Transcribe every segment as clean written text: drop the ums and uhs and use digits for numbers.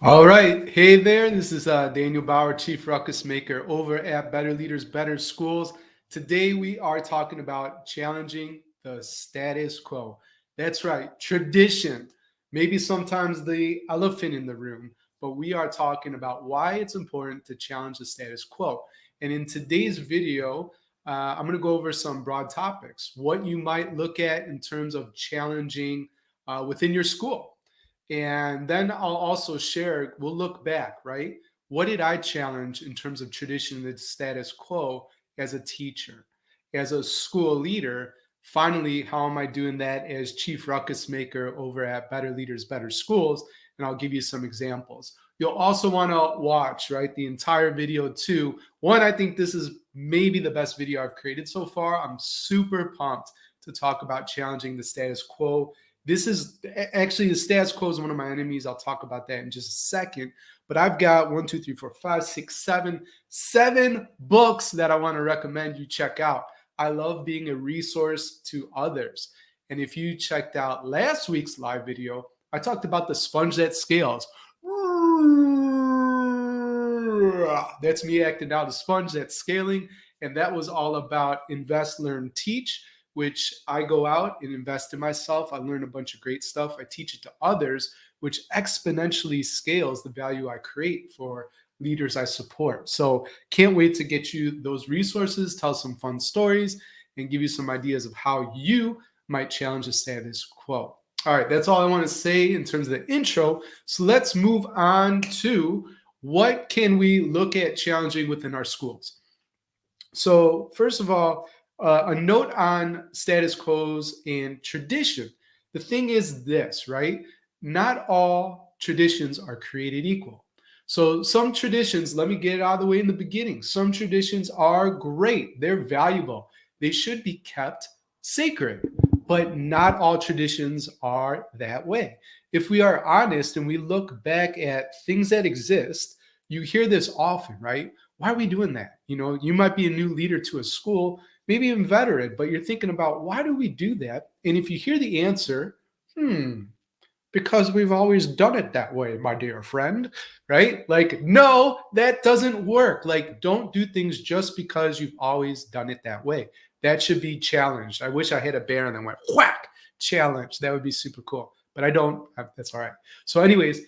All right. Hey there. This is Daniel Bauer, Chief Ruckus Maker over at Better Leaders, Better Schools. Today we are talking about challenging the status quo. That's right, tradition. Maybe sometimes the elephant in the room, but we are talking about why it's important to challenge the status quo. And in today's video, I'm going to go over some broad topics, what you might look at in terms of challenging within your school. And then I'll also share, we'll look back, right? What did I challenge in terms of tradition and status quo as a teacher, as a school leader? Finally, how am I doing that as chief ruckus maker over at Better Leaders, Better Schools? And I'll give you some examples. You'll also want to watch, right, the entire video too. One, I think this is maybe the best video I've created so far. I'm super pumped to talk about challenging the status quo. This is actually the status quo is one of my enemies. I'll talk about that in just a second. But I've got 1, 2, 3, 4, 5, 6, 7 books that I want to recommend you check out. I love being a resource to others. And if you checked out last week's live video, I talked about the sponge that scales. That's me acting out a sponge that's scaling. And that was all about invest, learn, teach, which I go out and invest in myself. I learn a bunch of great stuff. I teach it to others, which exponentially scales the value I create for leaders I support. So can't wait to get you those resources, tell some fun stories, and give you some ideas of how you might challenge the status quo. All right, that's all I want to say in terms of the intro. So let's move on to what can we look at challenging within our schools. So first of all, a note on status quos and tradition. The thing is this, right? Not all traditions are created equal. So some traditions, let me get it out of the way in the beginning. Some traditions are great. They're valuable. They should be kept sacred, but not all traditions are that way. If we are honest and we look back at things that exist, you hear this often, right? Why are we doing that? You know, you might be a new leader to a school, maybe even veteran, but you're thinking about why do we do that? And if you hear the answer, because we've always done it that way, my dear friend, right? Like, no, that doesn't work. Like, don't do things just because you've always done it that way. That should be challenged. I wish I had a bear and then went whack, challenge. That would be super cool. But I don't. That's all right. So, anyways,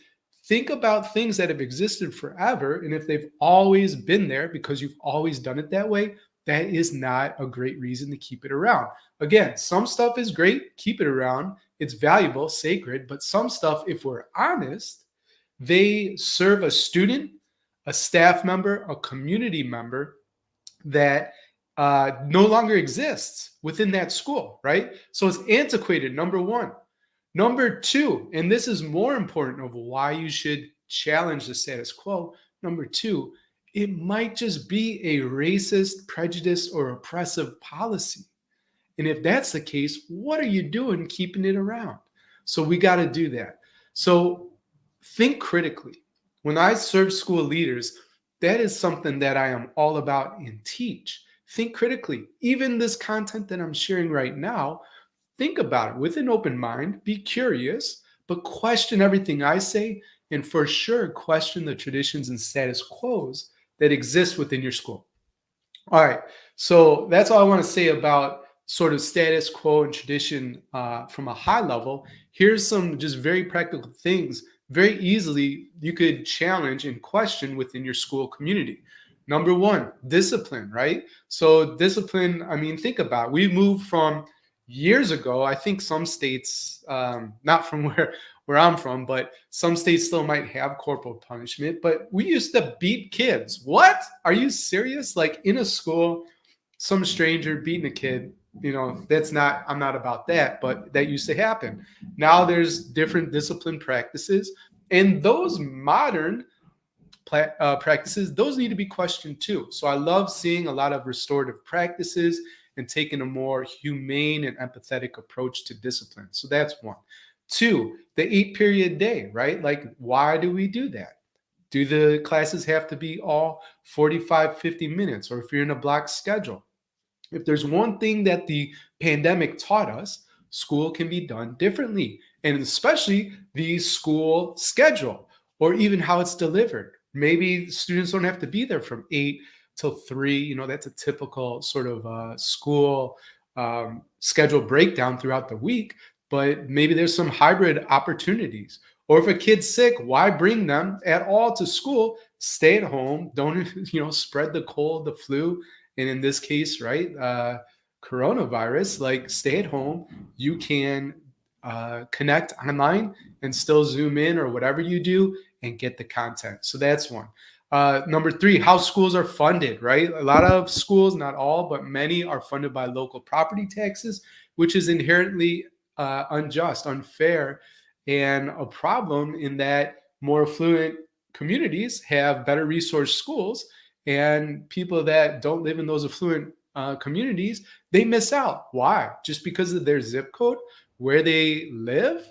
think about things that have existed forever. And if they've always been there because you've always done it that way, that is not a great reason to keep it around. Again, some stuff is great, keep it around. It's valuable, sacred, but some stuff, if we're honest, they serve a student, a staff member, a community member that no longer exists within that school, right? So it's antiquated, number one. Number two, and this is more important of why you should challenge the status quo. Number two, it might just be a racist, prejudiced, or oppressive policy. And if that's the case, what are you doing keeping it around? So we got to do that. So think critically. When I serve school leaders, that is something that I am all about and teach. Think critically. Even this content that I'm sharing right now, think about it with an open mind, be curious, but question everything I say, and for sure, question the traditions and status quos that exist within your school. All right, so that's all I want to say about sort of status quo and tradition from a high level. Here's some just very practical things very easily you could challenge and question within your school community. Number one, discipline, right? So discipline, I mean, think about it. We moved from years ago, I think some states, not from where I'm from, but some states still might have corporal punishment, but we used to beat kids. What? Are you serious? Like in a school, some stranger beating a kid, you know, that's not, I'm not about that, but that used to happen. Now there's different discipline practices, and those modern practices, those need to be questioned too. So I love seeing a lot of restorative practices and taking a more humane and empathetic approach to discipline. So that's one. Two, the 8-period day, right? Like, why do we do that? Do the classes have to be all 45, 50 minutes? Or if you're in a block schedule? If there's one thing that the pandemic taught us, school can be done differently, and especially the school schedule. or even how it's delivered. Maybe students don't have to be there from 8 till 3. That's a typical sort of school schedule breakdown throughout the week, but maybe there's some hybrid opportunities. Or if a kid's sick, why bring them at all to school? Stay at home. Don't, spread the cold, the flu, and in this case, right, coronavirus, like stay at home. You can connect online and still zoom in or whatever you do and get the content. So that's one. Number three, how schools are funded, right? A lot of schools, not all, but many are funded by local property taxes, which is inherently unjust, unfair, and a problem in that more affluent communities have better resource schools, and people that don't live in those affluent communities, they miss out. Why? Just because of their zip code, where they live,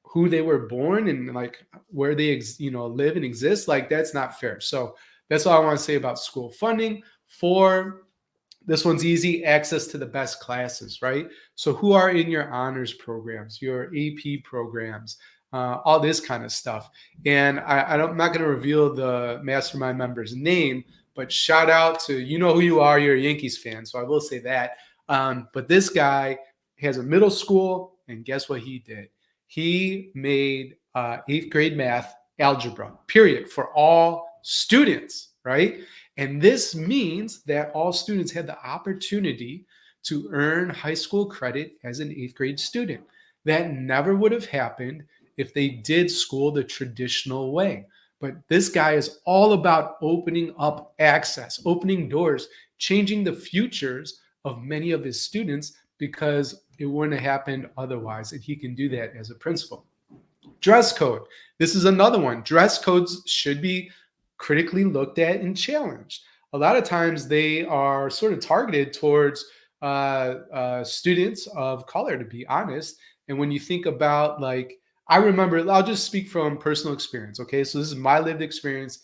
who they were born, and like where they live and exist. Like that's not fair. So that's all I want to say about school funding. For this one's easy, access to the best classes, right? So who are in your honors programs, your AP programs, all this kind of stuff. And I'm not going to reveal the Mastermind member's name, but shout out to, who you are, you're a Yankees fan, so I will say that. But this guy has a middle school, and guess what he did? He made 8th grade math algebra, period, for all students, right? And this means that all students had the opportunity to earn high school credit as an 8th grade student. That never would have happened if they did school the traditional way. But this guy is all about opening up access, opening doors, changing the futures of many of his students, because it wouldn't have happened otherwise. And he can do that as a principal. Dress code. This is another one. Dress codes should be critically looked at and challenged. A lot of times they are sort of targeted towards students of color, to be honest. And when you think about, like, I remember, I'll just speak from personal experience. Okay, so this is my lived experience.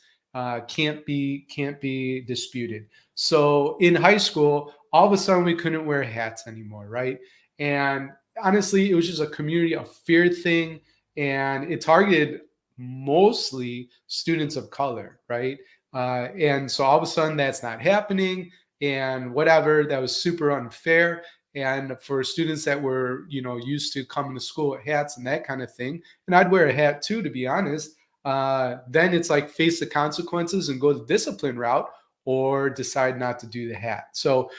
Can't be disputed. So in high school, all of a sudden we couldn't wear hats anymore, right? And honestly, it was just a community of fear thing, and it targeted mostly students of color, right? And so all of a sudden that's not happening, and whatever, that was super unfair. And for students that were, used to coming to school with hats and that kind of thing, and I'd wear a hat too, to be honest, then it's like face the consequences and go the discipline route, or decide not to do the hat. So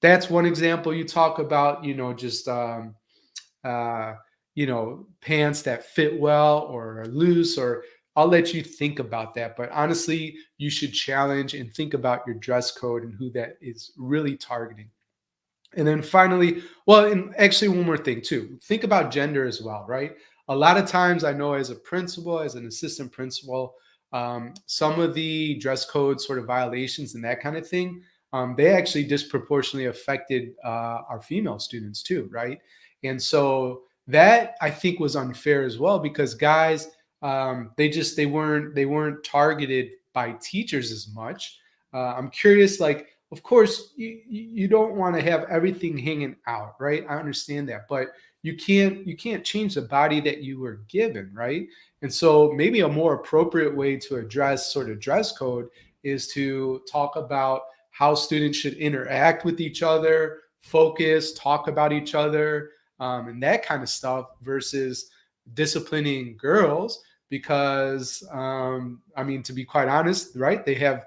that's one example. You talk about, just uh, pants that fit well or are loose, or I'll let you think about that. But honestly, you should challenge and think about your dress code and who that is really targeting. And then finally, well, and actually one more thing too, think about gender as well, right? A lot of times I know as a principal, as an assistant principal, some of the dress code sort of violations and that kind of thing, they actually disproportionately affected our female students too, right? And so that I think was unfair as well, because guys, they weren't targeted by teachers as much. I'm curious, like, of course, you don't want to have everything hanging out, right? I understand that, but you can't change the body that you were given, right? And so maybe a more appropriate way to address sort of dress code is to talk about how students should interact with each other, focus, talk about each other, and that kind of stuff, versus disciplining girls, because I mean, to be quite honest, right? They have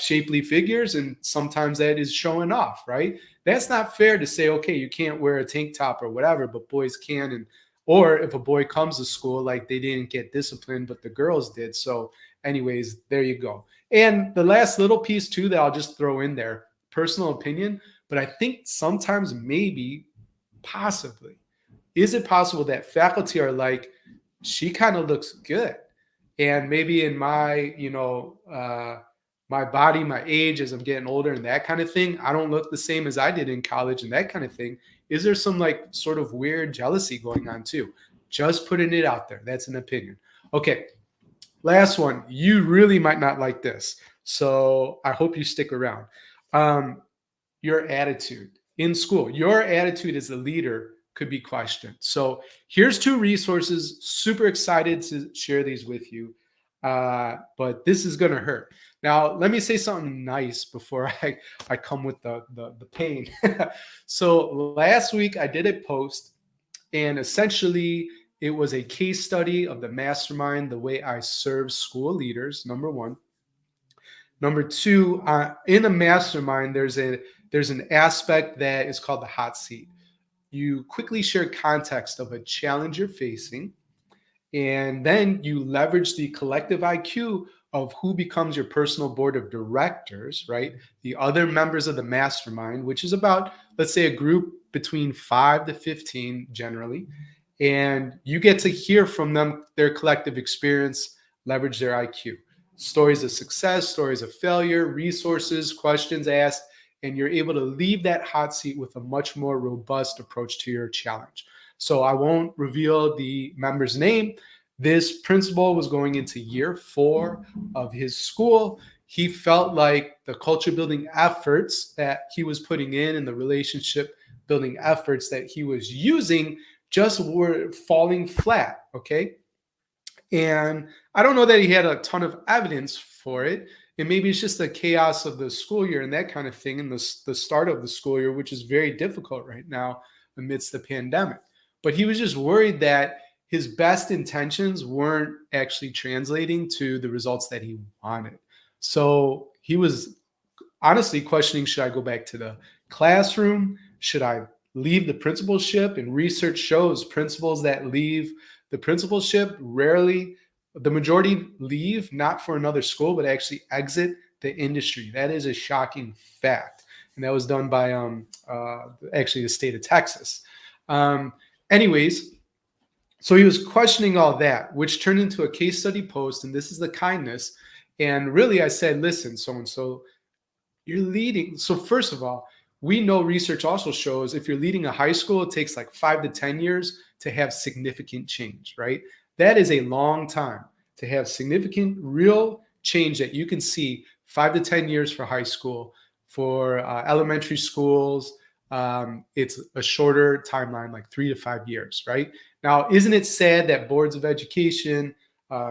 shapely figures, and sometimes that is showing off, right? That's not fair to say, okay, you can't wear a tank top or whatever, but boys can. And or if a boy comes to school, like, they didn't get disciplined, but the girls did. So anyways, there you go. And the last little piece too that I'll just throw in there, personal opinion, but I think sometimes, maybe, possibly, is it possible that faculty are like, she kind of looks good, and maybe in my, my body, my age, as I'm getting older and that kind of thing, I don't look the same as I did in college and that kind of thing. Is there some, like, sort of weird jealousy going on too? Just putting it out there. That's an opinion. Okay, last one. You really might not like this, so I hope you stick around. Your attitude in school. Your attitude as a leader could be questioned. So here's two resources. Super excited to share these with you. But this is going to hurt. Now, let me say something nice before I come with the pain. So last week I did a post, and essentially it was a case study of the mastermind, the way I serve school leaders, number one. Number two, in a mastermind, there's an aspect that is called the hot seat. You quickly share context of a challenge you're facing, and then you leverage the collective IQ of who becomes your personal board of directors, right? The other members of the mastermind, which is about, let's say, a group between 5 to 15 generally. And you get to hear from them, their collective experience, leverage their IQ. Stories of success, stories of failure, resources, questions asked, and you're able to leave that hot seat with a much more robust approach to your challenge. So I won't reveal the member's name. This principal was going into year 4 of his school. He felt like the culture building efforts that he was putting in and the relationship building efforts that he was using just were falling flat. Okay. And I don't know that he had a ton of evidence for it. And maybe it's just the chaos of the school year and that kind of thing, and the start of the school year, which is very difficult right now amidst the pandemic. But he was just worried that his best intentions weren't actually translating to the results that he wanted. So he was honestly questioning, should I go back to the classroom? Should I leave the principalship? And research shows principals that leave the principalship rarely, the majority leave not for another school, but actually exit the industry. That is a shocking fact. And that was done by actually the state of Texas. Anyways, so he was questioning all that, which turned into a case study post. And this is the kindness. And really, I said, listen, so and so, you're leading. So first of all, we know research also shows if you're leading a high school, it takes like 5 to 10 years to have significant change, right? That is a long time to have significant real change that you can see. 5 to 10 years for high school. For elementary schools, it's a shorter timeline, like 3 to 5 years, right? Now, isn't it sad that boards of education,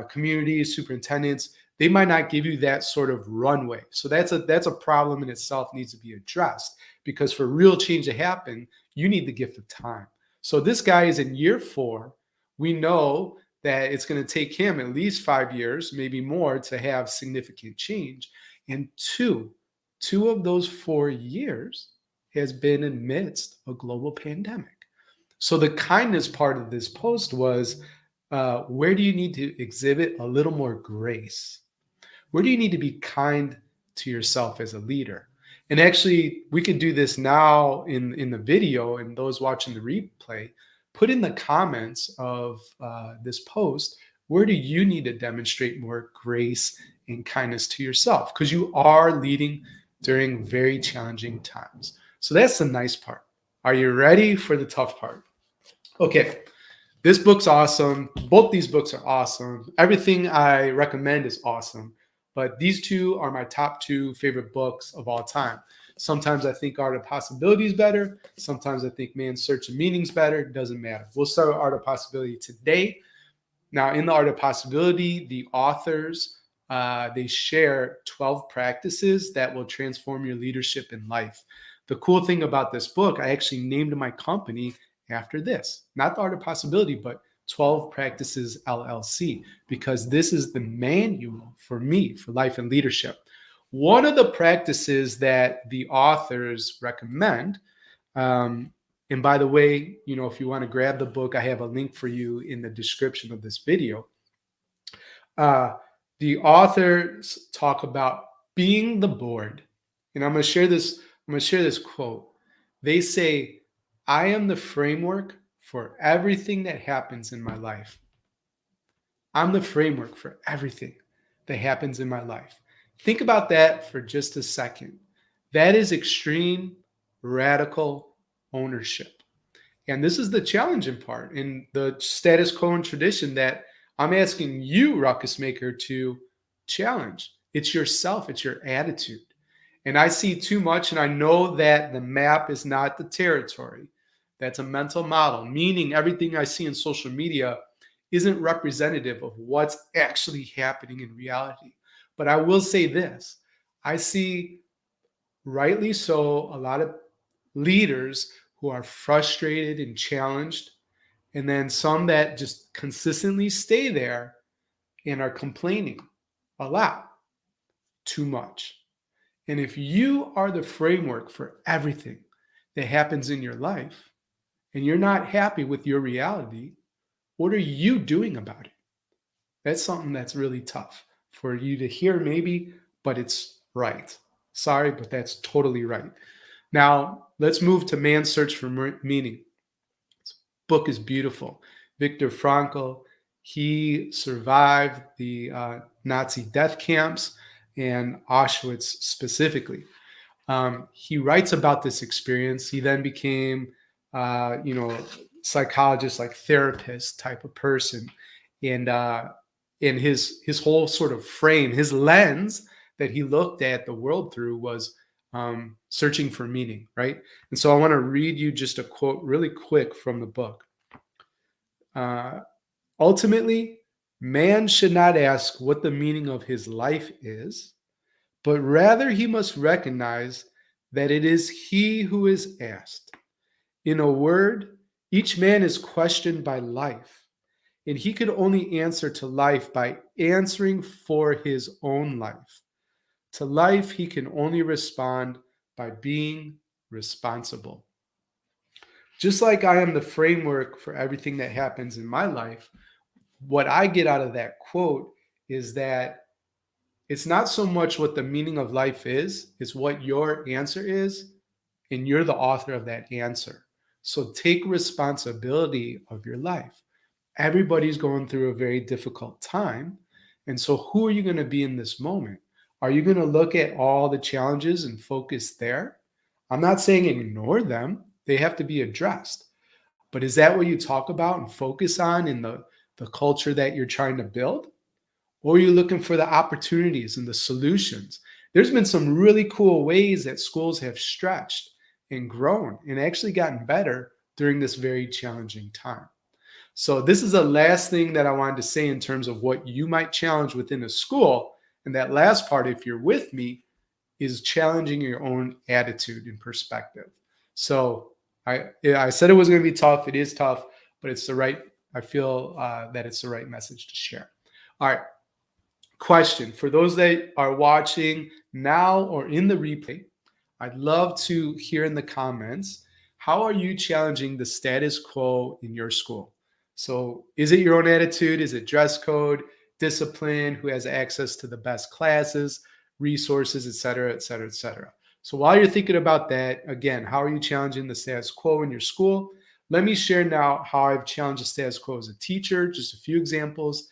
communities, superintendents, they might not give you that sort of runway. So that's a problem in itself, needs to be addressed, because for real change to happen, you need the gift of time. So this guy is in year 4. We know that it's going to take him at least 5 years, maybe more, to have significant change. And two of those 4 years has been amidst a global pandemic. So the kindness part of this post was, where do you need to exhibit a little more grace? Where do you need to be kind to yourself as a leader? And actually, we could do this now in the video, and those watching the replay, put in the comments of this post, where do you need to demonstrate more grace and kindness to yourself? Because you are leading during very challenging times. So that's the nice part. Are you ready for the tough part? Okay. This book's awesome. Both these books are awesome. Everything I recommend is awesome. But these two are my top 2 favorite books of all time. Sometimes I think Art of Possibility is better. Sometimes I think Man's Search of Meaning is better. It doesn't matter. We'll start with Art of Possibility today. Now, in the Art of Possibility, the authors, they share 12 practices that will transform your leadership in life. The cool thing about this book, I actually named my company after this. Not the Art of Possibility, but 12 Practices LLC, because this is the manual for me for life and leadership. One of the practices that the authors recommend, and by the way, if you want to grab the book, I have a link for you in the description of this video. The authors talk about being the board, and I'm going to share this quote. They say, "I am the framework for everything that happens in my life." I'm the framework for everything that happens in my life. Think about that for just a second. That is extreme, radical ownership. And this is the challenging part in the status quo and tradition that I'm asking you, Ruckus Maker, to challenge. It's yourself, it's your attitude. And I see too much, and I know that the map is not the territory. That's a mental model, meaning everything I see in social media isn't representative of what's actually happening in reality. But I will say this, I see, rightly so, a lot of leaders who are frustrated and challenged, and then some that just consistently stay there and are complaining a lot, too much. And if you are the framework for everything that happens in your life and you're not happy with your reality, what are you doing about it? That's something that's really tough for you to hear, maybe, but it's right. Sorry, but that's totally right. Now, let's move to Man's Search for Meaning. This book is beautiful. Viktor Frankl, he survived the Nazi death camps and Auschwitz specifically. He writes about this experience. He then became, psychologist, like therapist type of person, and in his whole sort of frame, his lens that he looked at the world through was searching for meaning, right? And so I want to read you just a quote really quick from the book. Ultimately, man should not ask what the meaning of his life is, but rather he must recognize that it is he who is asked. In a word, each man is questioned by life, and he could only answer to life by answering for his own life. To life, he can only respond by being responsible. Just like I am the framework for everything that happens in my life, what I get out of that quote is that it's not so much what the meaning of life is, it's what your answer is, and you're the author of that answer. So take responsibility of your life. Everybody's going through a very difficult time. And so, who are you going to be in this moment? Are you going to look at all the challenges and focus there? I'm not saying ignore them, they have to be addressed. But is that what you talk about and focus on in the culture that you're trying to build? Or are you looking for the opportunities and the solutions? There's been some really cool ways that schools have stretched and grown and actually gotten better during this very challenging time. So, this is the last thing that I wanted to say in terms of what you might challenge within a school. And that last part, if you're with me, is challenging your own attitude and perspective. So, I said it was going to be tough. It is tough, but it's the right, I feel that it's the right message to share. All right. Question for those that are watching now or in the replay, I'd love to hear in the comments, how are you challenging the status quo in your school? So is it your own attitude? Is it dress code, discipline, who has access to the best classes, resources, et cetera, et cetera, et cetera? So while you're thinking about that, again, how are you challenging the status quo in your school? Let me share now how I've challenged the status quo as a teacher, just a few examples.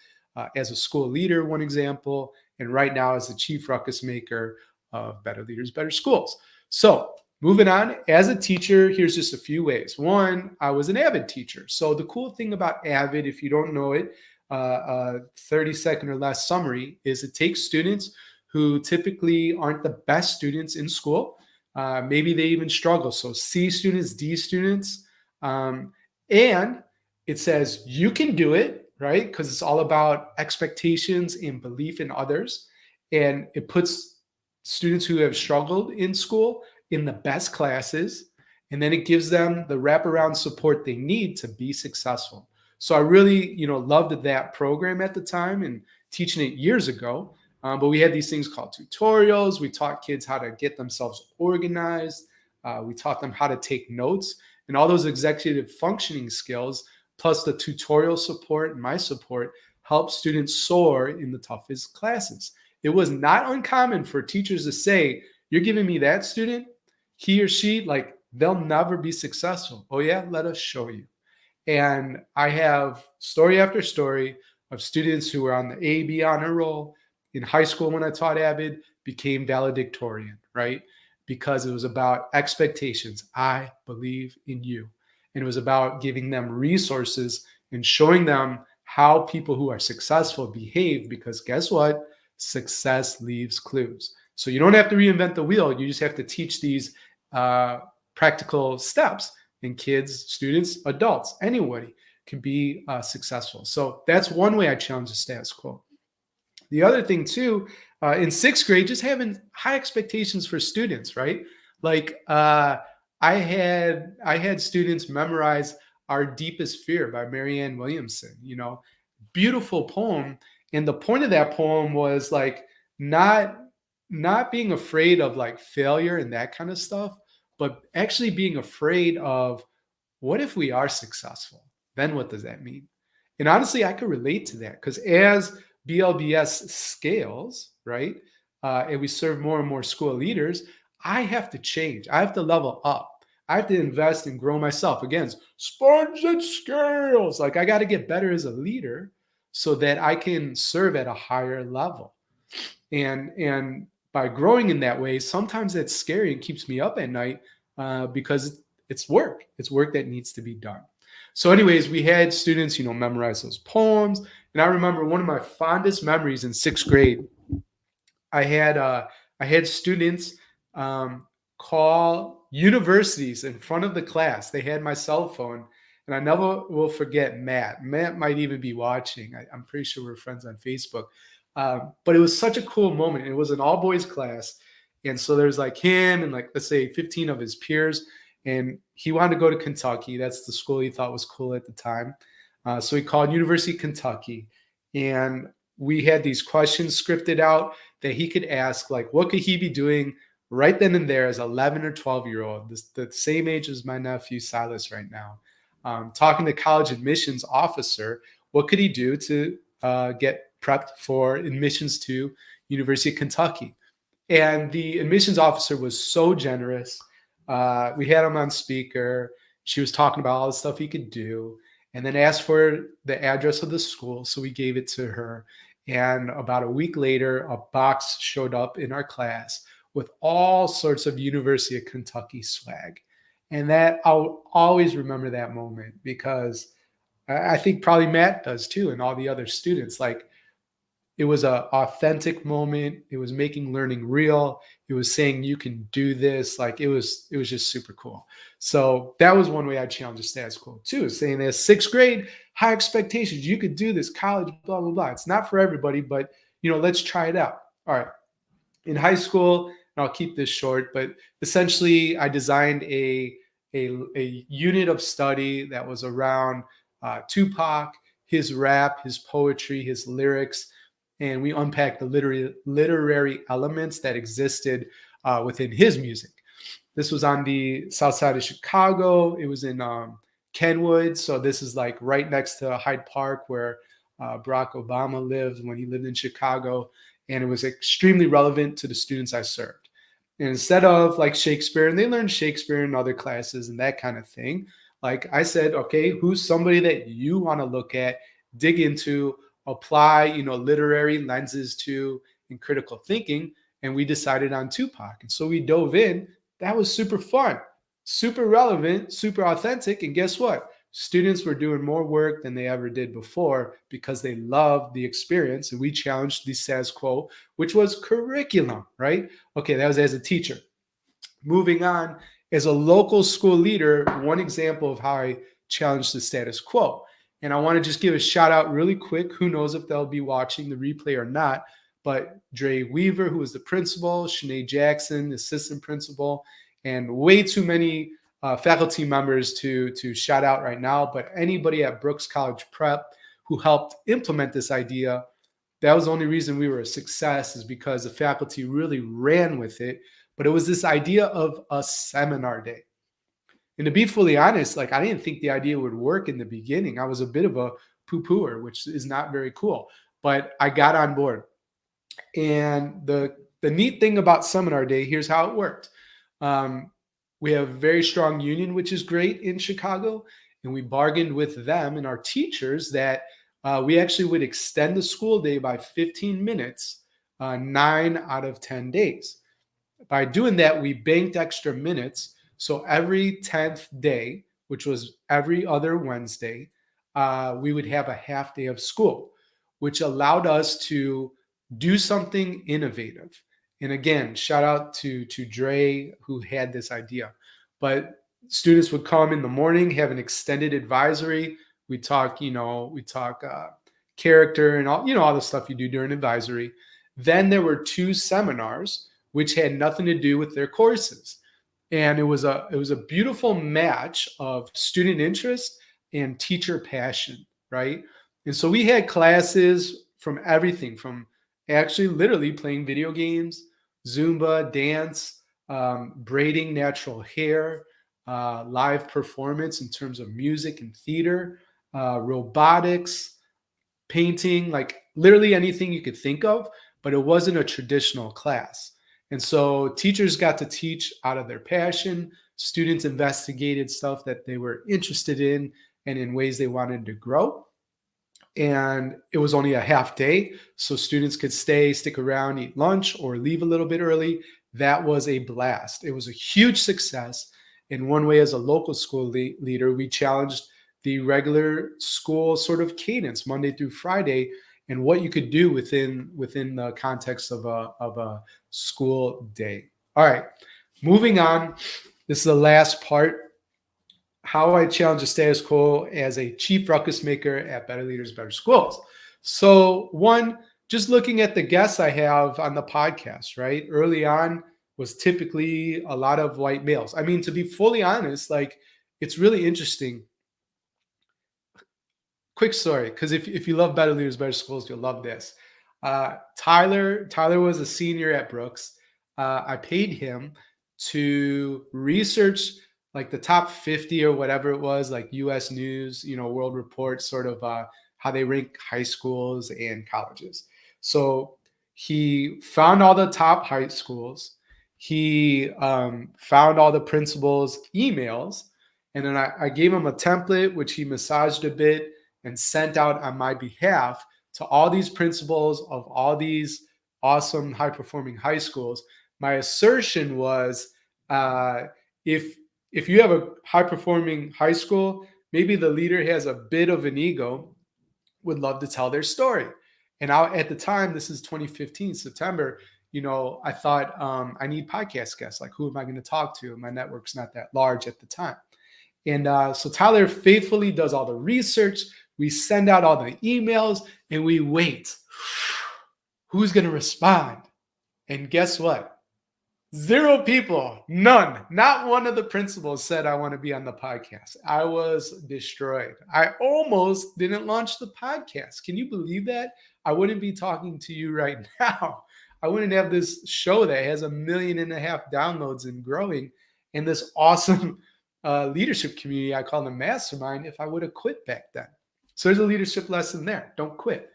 As a school leader, one example, and right now as the chief ruckus maker of Better Leaders, Better Schools. So moving on, as a teacher, here's just a few ways. One, I was an AVID teacher. So the cool thing about AVID, if you don't know it, 30-second or less summary, is it takes students who typically aren't the best students in school. Maybe they even struggle. So C students, D students, and it says you can do it, right? Because it's all about expectations and belief in others. And it puts students who have struggled in school in the best classes. And then it gives them the wraparound support they need to be successful. So I really, loved that program at the time and teaching it years ago. But we had these things called tutorials. We taught kids how to get themselves organized. We taught them how to take notes and all those executive functioning skills, plus the tutorial support and my support, help students soar in the toughest classes. It was not uncommon for teachers to say, you're giving me that student, he or she, like, they'll never be successful. Oh yeah, let us show you. And I have story after story of students who were on the A/B honor roll in high school when I taught AVID, became valedictorian, right? Because it was about expectations. I believe in you. And it was about giving them resources and showing them how people who are successful behave, because guess what? Success leaves clues. So you don't have to reinvent the wheel. You just have to teach these practical steps and kids, students, adults, anybody can be successful. So that's one way I challenge the status quo. The other thing too, in sixth grade, just having high expectations for students, right? Like I had students memorize "Our Deepest Fear" by Marianne Williamson. Beautiful poem, and the point of that poem was like not not being afraid of like failure and that kind of stuff, but actually being afraid of what if we are successful? Then what does that mean? And honestly, I could relate to that because as BLBS scales, right, and we serve more and more school leaders, I have to change. I have to level up. I have to invest and grow myself. Again, sponge and scales. Like I got to get better as a leader so that I can serve at a higher level. And by growing in that way, sometimes that's scary and keeps me up at night because it's work. It's work that needs to be done. So, anyways, we had students, memorize those poems. And I remember one of my fondest memories in sixth grade. I had students call universities in front of the class. They had my cell phone, and I never will forget Matt. Matt might even be watching. I'm pretty sure we're friends on Facebook. But it was such a cool moment. It was an all boys class, and so there's like him and like let's say 15 of his peers, and he wanted to go to Kentucky. That's the school he thought was cool at the time. So he called University of Kentucky, and we had these questions scripted out that he could ask, like, what could he be doing right then and there as 11 or 12-year-old, the same age as my nephew Silas right now, talking to college admissions officer, what could he do to get prepped for admissions to University of Kentucky? And the admissions officer was so generous. We had him on speaker. She was talking about all the stuff he could do, and then asked for the address of the school. So we gave it to her. And about a week later, a box showed up in our class with all sorts of University of Kentucky swag. And that I'll always remember that moment because I think probably Matt does too, and all the other students. Like it was an authentic moment. It was making learning real. It was saying you can do this. Like it was just super cool. So that was one way I challenged the status quo too, saying that sixth grade, high expectations. You could do this, college, blah, blah, blah. It's not for everybody, but let's try it out. All right. In high school, and I'll keep this short, but essentially I designed a unit of study that was around Tupac, his rap, his poetry, his lyrics, and we unpacked the literary elements that existed within his music. This was on the south side of Chicago. It was in Kenwood, so this is like right next to Hyde Park where Barack Obama lived when he lived in Chicago, and it was extremely relevant to the students I served. And instead of like Shakespeare, and they learned Shakespeare in other classes and that kind of thing, like I said, okay, who's somebody that you want to look at, dig into, apply, literary lenses to in critical thinking, and we decided on Tupac. And so we dove in. That was super fun, super relevant, super authentic. And guess what? Students were doing more work than they ever did before because they loved the experience. And we challenged the status quo, which was curriculum, right? Okay, that was as a teacher. Moving on, as a local school leader, one example of how I challenged the status quo. And I want to just give a shout out really quick. Who knows if they'll be watching the replay or not, but Dre Weaver, who was the principal, Shanae Jackson, the assistant principal, and way too many faculty members to shout out right now. But anybody at Brooks College Prep who helped implement this idea, that was the only reason we were a success, is because the faculty really ran with it. But it was this idea of a seminar day. And to be fully honest, like I didn't think the idea would work in the beginning. I was a bit of a poo-pooer, which is not very cool. But I got on board. And the neat thing about seminar day, here's how it worked. We have a very strong union, which is great in Chicago. And we bargained with them and our teachers that we actually would extend the school day by 15 minutes, 9 out of 10 days. By doing that, we banked extra minutes. So every 10th day, which was every other Wednesday, we would have a half day of school, which allowed us to do something innovative. And again, shout out to Dre who had this idea. But Students would come in the morning, have an extended advisory. We talk, character and all, all the stuff you do during advisory. Then there were two seminars which had nothing to do with their courses, and it was a beautiful match of student interest and teacher passion, right? And so we had classes from everything from actually literally playing video games, Zumba, dance, braiding natural hair, live performance in terms of music and theater, robotics, painting, like literally anything you could think of, but it wasn't a traditional class. And so teachers got to teach out of their passion. Students investigated stuff that they were interested in and in ways they wanted to grow. And it was only a half day, so students could stick around, eat lunch, or leave a little bit early. That was a blast. It was a huge success. In one way, as a local school leader, we challenged the regular school sort of cadence, Monday through Friday, and what you could do within the context of a school day. All right, moving on. This is the last part. How I challenge the status quo as a chief ruckus maker at Better Leaders, Better Schools. So, one, just looking at the guests I have on the podcast, right? Early on was typically a lot of white males. I mean, to be fully honest, like it's really interesting. Quick story, because if you love Better Leaders, Better Schools, you'll love this. Tyler was a senior at Brooks. I paid him to research like the top 50 or whatever it was, like US News, World Report, sort of how they rank high schools and colleges. So he found all the top high schools. He found all the principals' emails. And then I gave him a template, which he massaged a bit and sent out on my behalf to all these principals of all these awesome high performing high schools. My assertion was if you have a high performing high school, maybe the leader has a bit of an ego, would love to tell their story. And at the time, this is 2015 September, I thought I need podcast guests. Like, who am I going to talk to? My network's not that large at the time. And so Tyler faithfully does all the research. We send out all the emails and we wait. Who's going to respond? And guess what? 0 people, none, not one of the principals said, I want to be on the podcast. I was destroyed. I almost didn't launch the podcast. Can you believe that? I wouldn't be talking to you right now. I wouldn't have this show that has 1.5 million downloads and growing, and this awesome leadership community I call the Mastermind if I would have quit back then. So there's a leadership lesson there. Don't quit.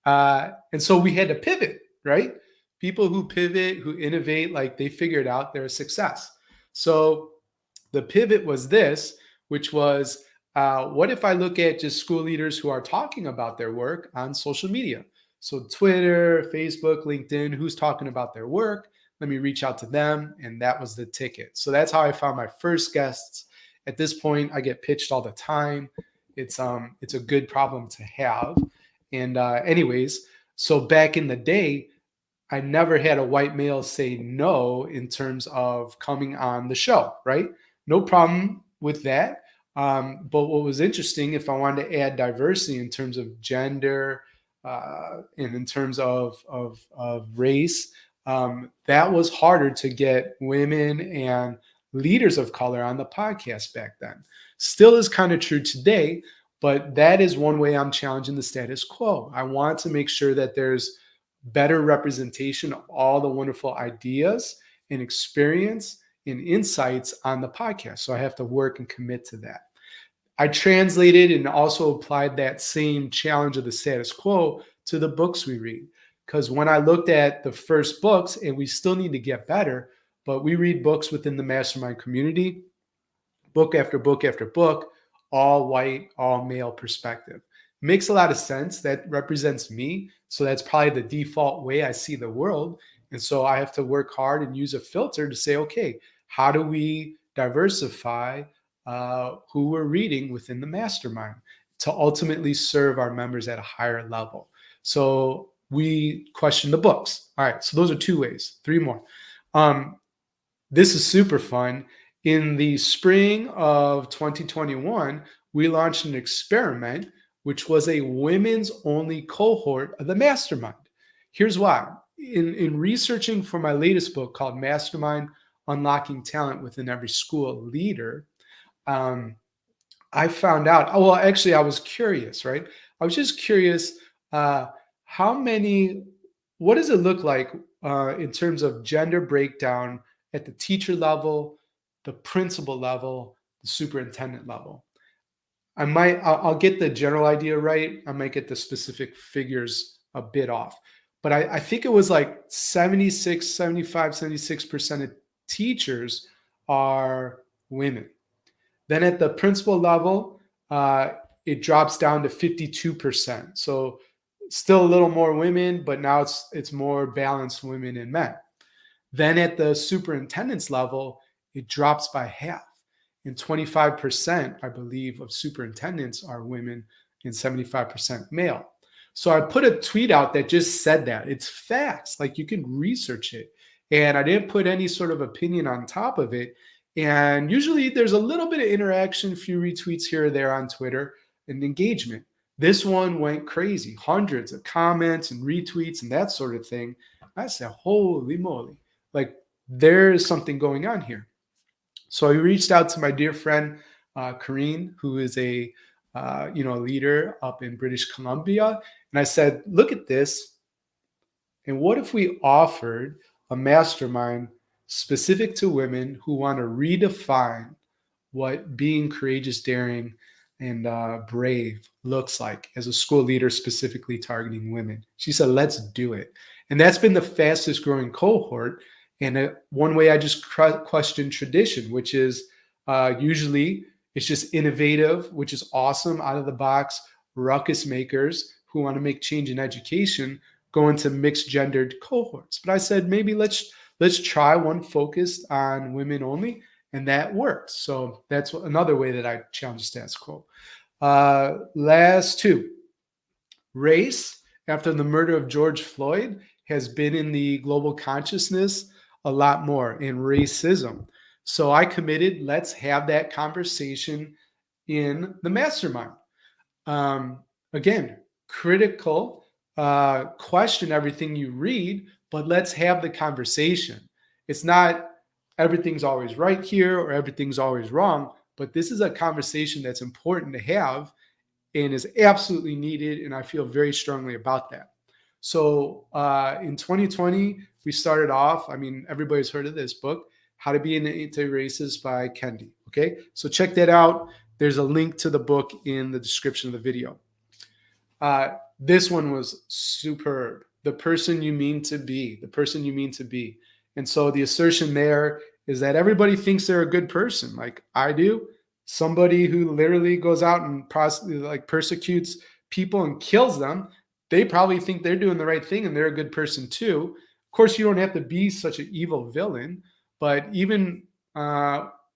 And so we had to pivot, right? People who pivot, who innovate, like they figured out their success. So the pivot was this, which was, what if I look at just school leaders who are talking about their work on social media? So Twitter, Facebook, LinkedIn, who's talking about their work? Let me reach out to them. And that was the ticket. So that's how I found my first guests. At this point, I get pitched all the time. It's a good problem to have. And anyways, so back in the day, I never had a white male say no in terms of coming on the show, right? No problem with that. But what was interesting, if I wanted to add diversity in terms of gender and in terms of race, that was harder to get women and leaders of color on the podcast back then. Still is kind of true today, but that is one way I'm challenging the status quo. I want to make sure that there's better representation of all the wonderful ideas and experience and insights on the podcast. So I have to work and commit to that. I translated and also applied that same challenge of the status quo to the books we read. Because when I looked at the first books, and we still need to get better, but we read books within the Mastermind community, book after book after book, all white, all male perspective. Makes a lot of sense. That represents me. So that's probably the default way I see the world. And so I have to work hard and use a filter to say, okay, how do we diversify who we're reading within the Mastermind to ultimately serve our members at a higher level? So we question the books. All right. So those are 2 ways, 3 more. This is super fun. In the spring of 2021, we launched an experiment, which was a women's only cohort of the Mastermind. Here's why. In researching for my latest book called Mastermind, Unlocking Talent Within Every School Leader, um, I found out, oh, well, actually, I was curious, right? I was just curious, uh, how many, what does it look like in terms of gender breakdown at the teacher level, the principal level, the superintendent level? I'll get the general idea right. I might get the specific figures a bit off. But I think it was like 76, 75, 76% of teachers are women. Then at the principal level, uh, it drops down to 52%. So still a little more women, but now it's more balanced women and men. Then at the superintendent's level, it drops by half. And 25%, I believe, of superintendents are women and 75% male. So I put a tweet out that just said that. It's facts. Like, you can research it. And I didn't put any sort of opinion on top of it. And usually there's a little bit of interaction, a few retweets here or there on Twitter and engagement. This one went crazy, hundreds of comments and retweets and that sort of thing. I said, holy moly, like, there is something going on here. So I reached out to my dear friend, Kareen, who is a leader up in British Columbia. And I said, look at this. And what if we offered a mastermind specific to women who want to redefine what being courageous, daring, and brave looks like as a school leader, specifically targeting women? She said, let's do it. And that's been the fastest growing cohort. And one way I just question tradition, which is usually it's just innovative, which is awesome, out of the box, ruckus makers who want to make change in education go into mixed gendered cohorts. But I said, maybe let's try one focused on women only, and that works. So that's another way that I challenge the status quo. Last two. Race, after the murder of George Floyd, has been in the global consciousness a lot more, in racism. So I committed, let's have that conversation in the mastermind. Again, critical, question everything you read, but let's have the conversation. It's not everything's always right here or everything's always wrong, but this is a conversation that's important to have and is absolutely needed. And I feel very strongly about that. So in 2020, we started off, I mean, everybody's heard of this book, How to Be an Anti-Racist by Kendi. Okay, so check that out. There's a link to the book in the description of the video. This one was superb. The person you mean to be, the person you mean to be. And so the assertion there is that everybody thinks they're a good person, like I do. Somebody who literally goes out and persecutes people and kills them, they probably think they're doing the right thing and they're a good person too. Of course, you don't have to be such an evil villain, but even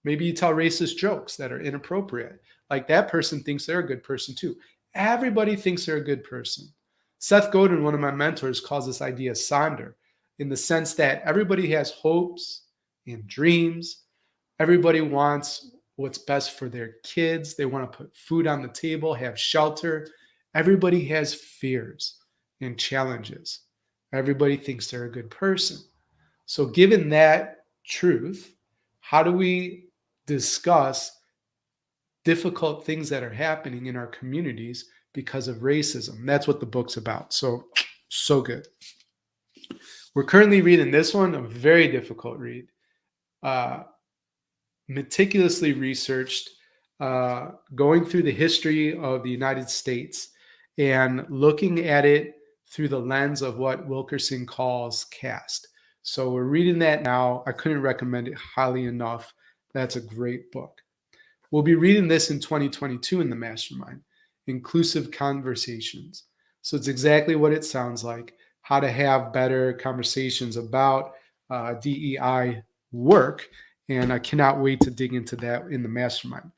maybe you tell racist jokes that are inappropriate. Like, that person thinks they're a good person too. Everybody thinks they're a good person. Seth Godin, one of my mentors, calls this idea sonder, in the sense that everybody has hopes and dreams. Everybody wants what's best for their kids. They want to put food on the table, have shelter. Everybody has fears and challenges. Everybody thinks they're a good person. So given that truth, how do we discuss difficult things that are happening in our communities because of racism? That's what the book's about. So good. We're currently reading this one, a very difficult read. Meticulously researched, going through the history of the United States and looking at it through the lens of what Wilkerson calls caste. So we're reading that now. I couldn't recommend it highly enough. That's a great book. We'll be reading this in 2022 in the Mastermind, Inclusive Conversations. So it's exactly what it sounds like, how to have better conversations about DEI work. And I cannot wait to dig into that in the Mastermind.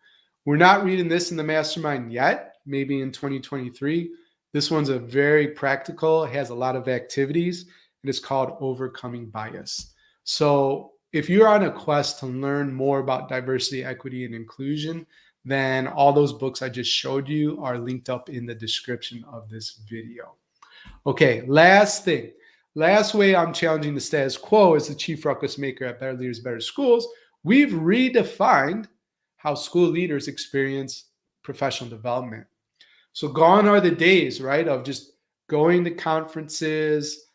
We're not reading this in the Mastermind yet, maybe in 2023. This one's a very practical, it has a lot of activities. It is called Overcoming Bias. So if you're on a quest to learn more about diversity, equity, and inclusion, then all those books I just showed you are linked up in the description of this video. Okay, last thing. Last way I'm challenging the status quo as the chief ruckus maker at Better Leaders, Better Schools, we've redefined how school leaders experience professional development. So gone are the days, right, of just going to conferences,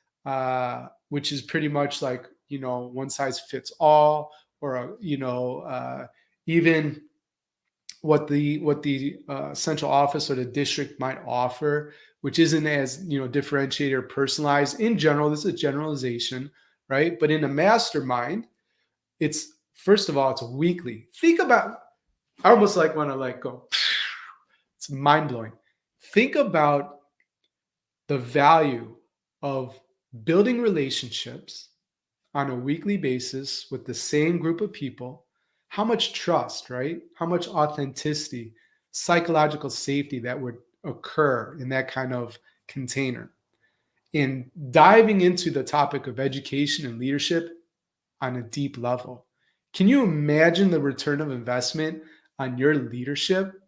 which is pretty much like, one size fits all, or, even what the central office or the district might offer, which isn't as differentiated or personalized. In general, this is a generalization, right? But in a mastermind, it's first of all, it's weekly. Think about, I almost like want to like go, it's mind blowing. Think about the value of building relationships on a weekly basis with the same group of people. How much trust, right? How much authenticity, psychological safety that would occur in that kind of container. In diving into the topic of education and leadership on a deep level. Can you imagine the return of investment on your leadership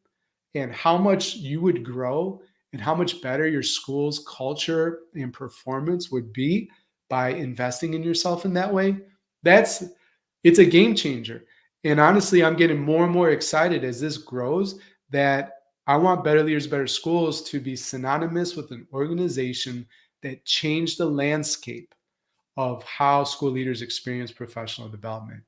and how much you would grow and how much better your school's culture and performance would be by investing in yourself in that way? It's a game changer. And honestly, I'm getting more and more excited as this grows that I want Better Leaders, Better Schools to be synonymous with an organization that changed the landscape of how school leaders experience professional development.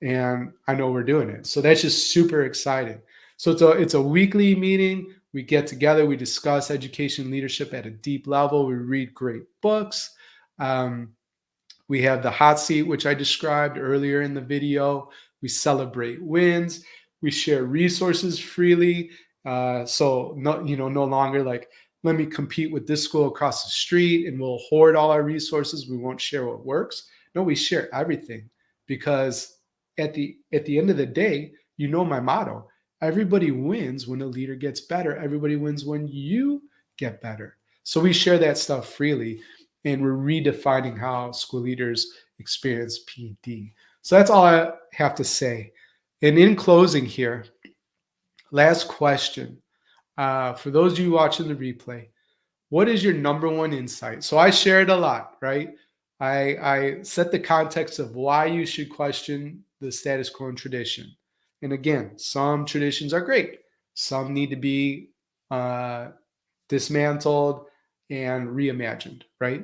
And I know we're doing it. So that's just super exciting. So it's a weekly meeting. We get together, we discuss education and leadership at a deep level. We read great books. We have the hot seat, which I described earlier in the video. We celebrate wins. We share resources freely. So no longer like, let me compete with this school across the street and we'll hoard all our resources. We won't share what works. No, we share everything, because at the end of the day, my motto, everybody wins when a leader gets better. Everybody wins when you get better. So we share that stuff freely, and we're redefining how school leaders experience PD. So that's all I have to say. And in closing here, last question. For those of you watching the replay, what is your number one insight? So I shared a lot, right? I set the context of why you should question the status quo and tradition. And again, some traditions are great. Some need to be dismantled and reimagined, right?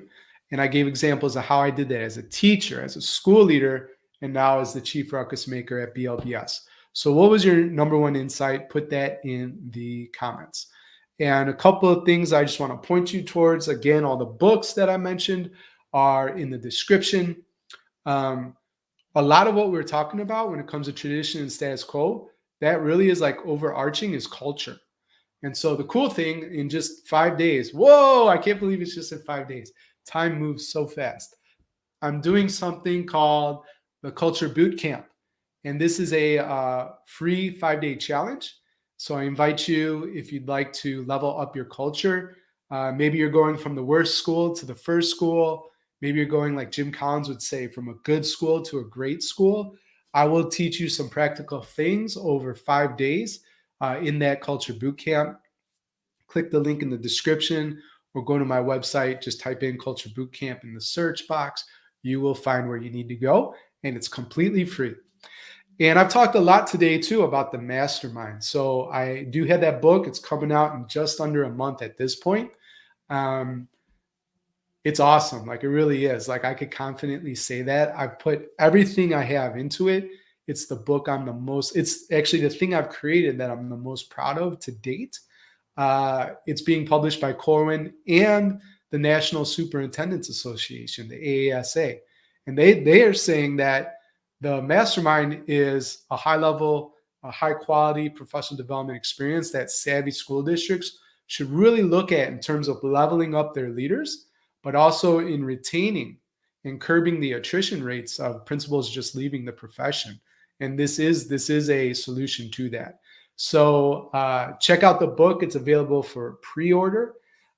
And I gave examples of how I did that as a teacher, as a school leader, and now as the chief ruckus maker at BLBS. So what was your number one insight? Put that in the comments. And a couple of things I just want to point you towards. Again, all the books that I mentioned are in the description. A lot of what we're talking about when it comes to tradition and status quo, that really is like overarching is culture. And so the cool thing, in just 5 days, whoa, I can't believe it's just in 5 days. Time moves so fast. I'm doing something called the Culture Bootcamp. And this is a free 5-day challenge. So I invite you, if you'd like to level up your culture, maybe you're going from the worst school to the first school. Maybe you're going, like Jim Collins would say, from a good school to a great school. I will teach you some practical things over 5 days in that Culture Bootcamp. Click the link in the description or go to my website. Just type in Culture Bootcamp in the search box. You will find where you need to go, and it's completely free. And I've talked a lot today too about the Mastermind. So I do have that book. It's coming out in just under a month at this point. It's awesome. Like, it really is. Like, I could confidently say that I've put everything I have into it. It's the book it's actually the thing I've created that I'm the most proud of to date. It's being published by Corwin and the National Superintendents Association, the AASA. And they are saying that the Mastermind is a high level, a high quality professional development experience that savvy school districts should really look at in terms of leveling up their leaders, but also in retaining and curbing the attrition rates of principals just leaving the profession. And this is a solution to that. So check out the book. It's available for pre-order.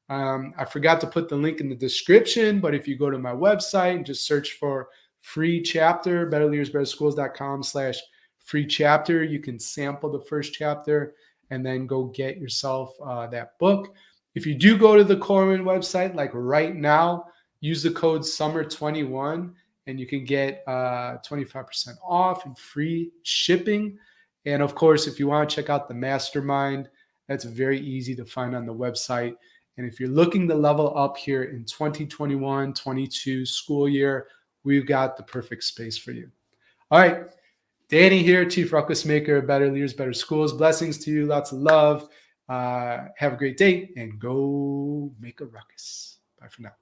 I forgot to put the link in the description, but if you go to my website and just search for free chapter, betterleadersbetterschools.com/free chapter. You can sample the first chapter and then go get yourself that book. If you do go to the Corwin website, like right now, use the code SUMMER21 and you can get 25% off and free shipping. And of course, if you want to check out the Mastermind, that's very easy to find on the website. And if you're looking to level up here in 2021-22 school year, we've got the perfect space for you. All right. Danny here, Chief Ruckus Maker, Better Leaders, Better Schools. Blessings to you. Lots of love. Have a great day and go make a ruckus. Bye for now.